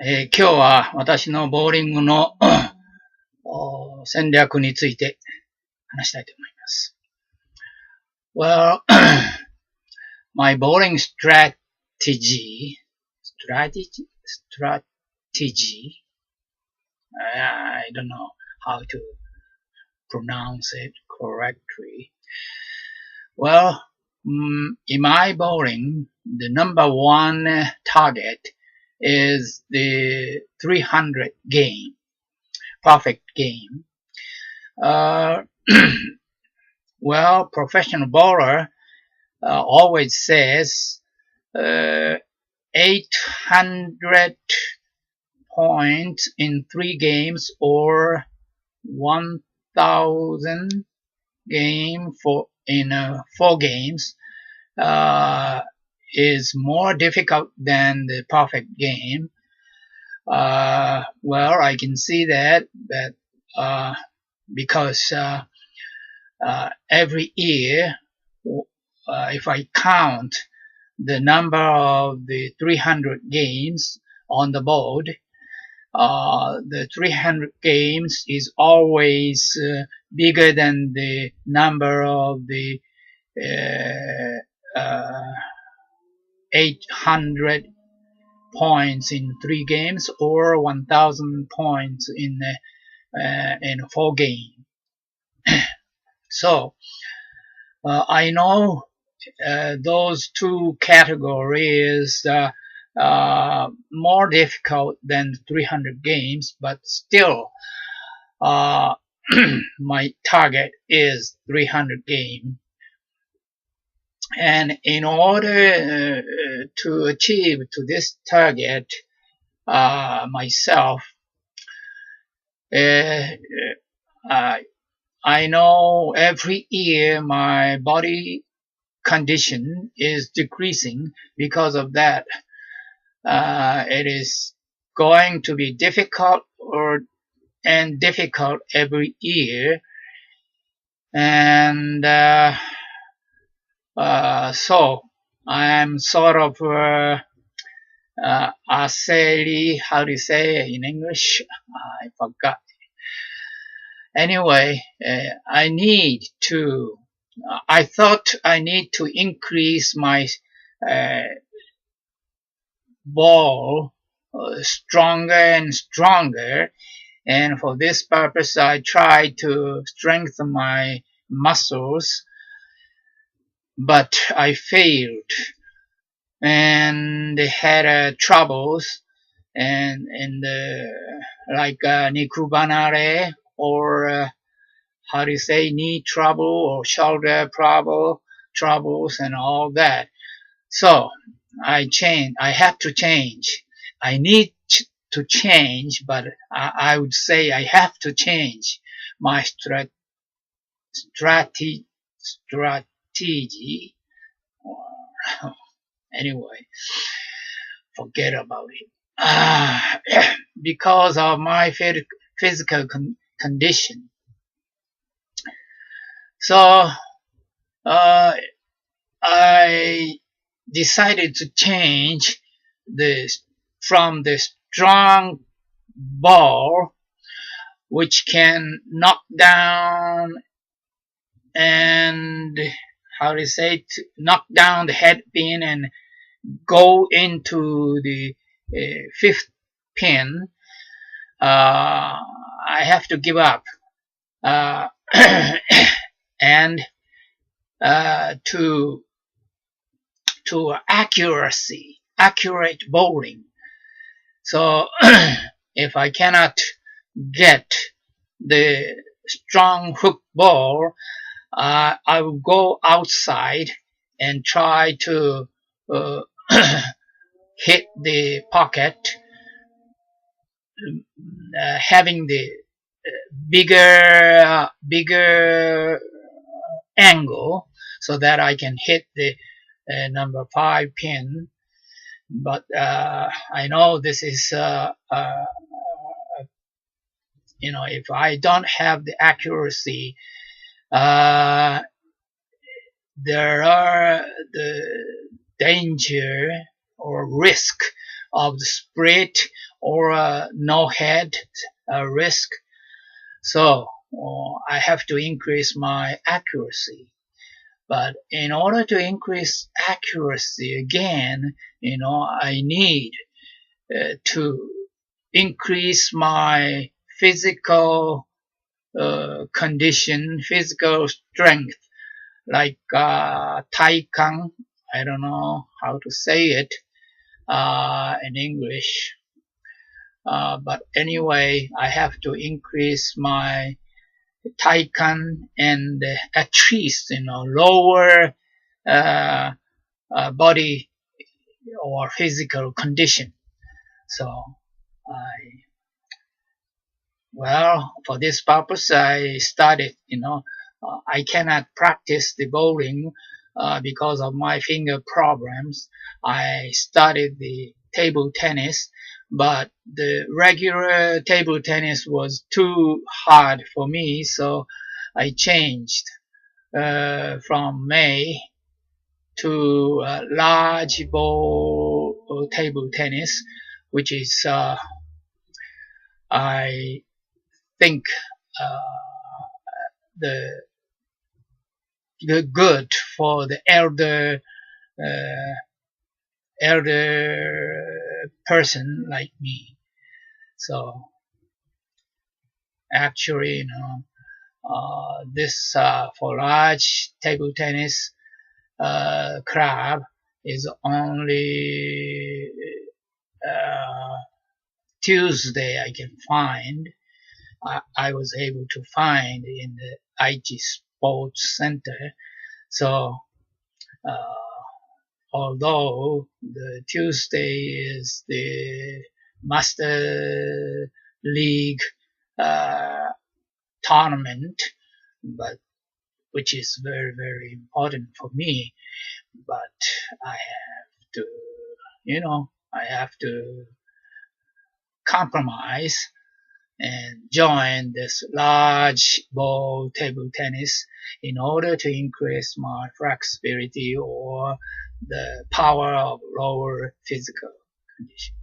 今日は私のボーリングの戦略について話したいと思います。Well, my bowling strategy, I don't know how to pronounce it correctly. Well, in my bowling, the number one target is the 300 game, perfect game. Well, professional bowler always says 800 points in 3 games or 1,000 game in 4 games is more difficult than the perfect game. Well, I can see that because every year, if I count the number of the 300 games on the board, the 300 games is always bigger than the number of the 800 points in 3 games or 1,000 points in 4 games. So I know those two categories more difficult than 300 games, but still my target is 300 games. And in order to achieve to this target myself, I know every year my body condition is decreasing. Because of that, it is going to be difficult every year, and so I'm sort of aceli, how do you say in English? I forgot. Anyway, I thought I need to increase my ball stronger and stronger, and for this purpose I tried to strengthen my muscles, but I failed and had troubles and like Nikubanare, or how do you say, knee trouble or shoulder troubles and all that. So I have to change. I need to change, but I would say I have to change my strategy. Anyway, forget about it. Because of my physical condition. So I decided to change from the strong ball, which can knock down and knock down the head pin and go into the 5th pin. I have to give up and to accurate bowling. So if I cannot get the strong hook ball, I will go outside and try to hit the pocket, having the bigger angle so that I can hit the number 5 pin. But I know this is if I don't have the accuracy, there are the danger or risk of the split or no head risk. So I have to increase my accuracy. But in order to increase accuracy again, I need to increase my physical condition, physical strength, like taikang. I don't know how to say it in English. But anyway, I have to increase my taikan and at least, lower body or physical condition. So for this purpose, I started, I cannot practice the bowling because of my finger problems. I started the table tennis, but the regular table tennis was too hard for me, so I changed from May to large ball table tennis, which is I think the good for the elder person like me. So actually, this for large table tennis club is only Tuesday I can find. I was able to find in the IG Sports Center. So although the Tuesday is the Master League tournament, but which is very, very important for me, but I have to, I have to compromise and join this large ball table tennis in order to increase my flexibility or the power of lower physical condition.